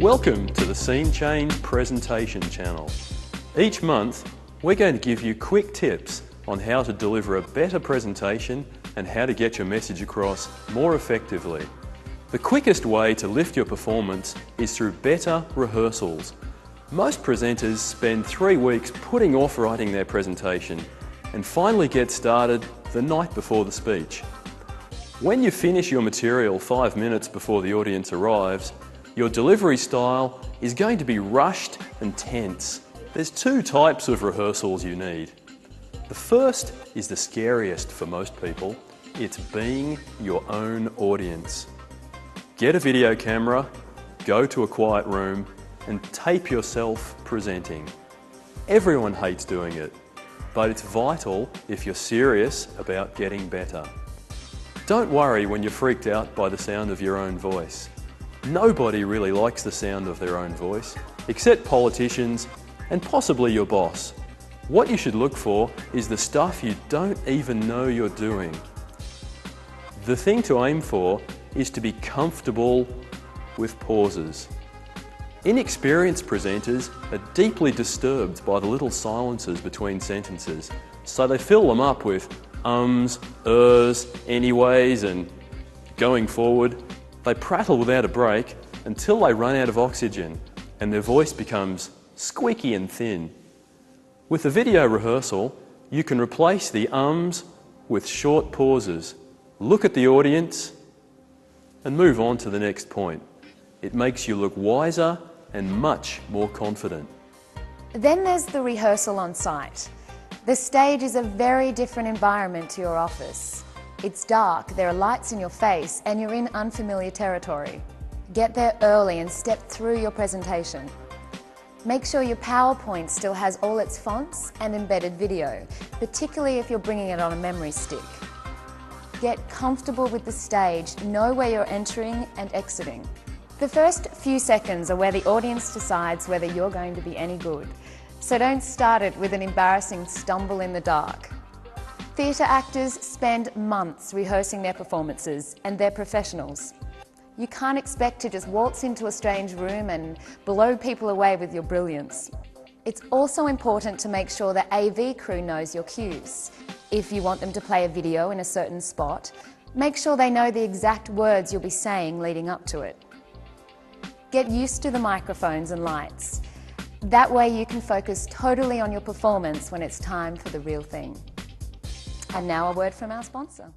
Welcome to the Scene Change Presentation channel. Each month, we're going to give you quick tips on how to deliver a better presentation and how to get your message across more effectively. The quickest way to lift your performance is through better rehearsals. Most presenters spend 3 weeks putting off writing their presentation and finally get started the night before the speech. When you finish your material 5 minutes before the audience arrives, your delivery style is going to be rushed and tense. There's 2 types of rehearsals you need. The first is the scariest for most people. It's being your own audience. Get a video camera, go to a quiet room and tape yourself presenting. Everyone hates doing it, but it's vital if you're serious about getting better. Don't worry when you're freaked out by the sound of your own voice. Nobody really likes the sound of their own voice, except politicians and possibly your boss. What you should look for is the stuff you don't even know you're doing. The thing to aim for is to be comfortable with pauses. Inexperienced presenters are deeply disturbed by the little silences between sentences, so they fill them up with ums, ers, anyways and going forward. They prattle without a break until they run out of oxygen and their voice becomes squeaky and thin. With a video rehearsal, you can replace the ums with short pauses. Look at the audience and move on to the next point. It makes you look wiser and much more confident. Then there's the rehearsal on site. The stage is a very different environment to your office. It's dark, there are lights in your face, and you're in unfamiliar territory. Get there early and step through your presentation. Make sure your PowerPoint still has all its fonts and embedded video, particularly if you're bringing it on a memory stick. Get comfortable with the stage, know where you're entering and exiting. The first few seconds are where the audience decides whether you're going to be any good. So don't start it with an embarrassing stumble in the dark. Theatre actors spend months rehearsing their performances and they're professionals. You can't expect to just waltz into a strange room and blow people away with your brilliance. It's also important to make sure the AV crew knows your cues. If you want them to play a video in a certain spot, make sure they know the exact words you'll be saying leading up to it. Get used to the microphones and lights. That way you can focus totally on your performance when it's time for the real thing. And now a word from our sponsor.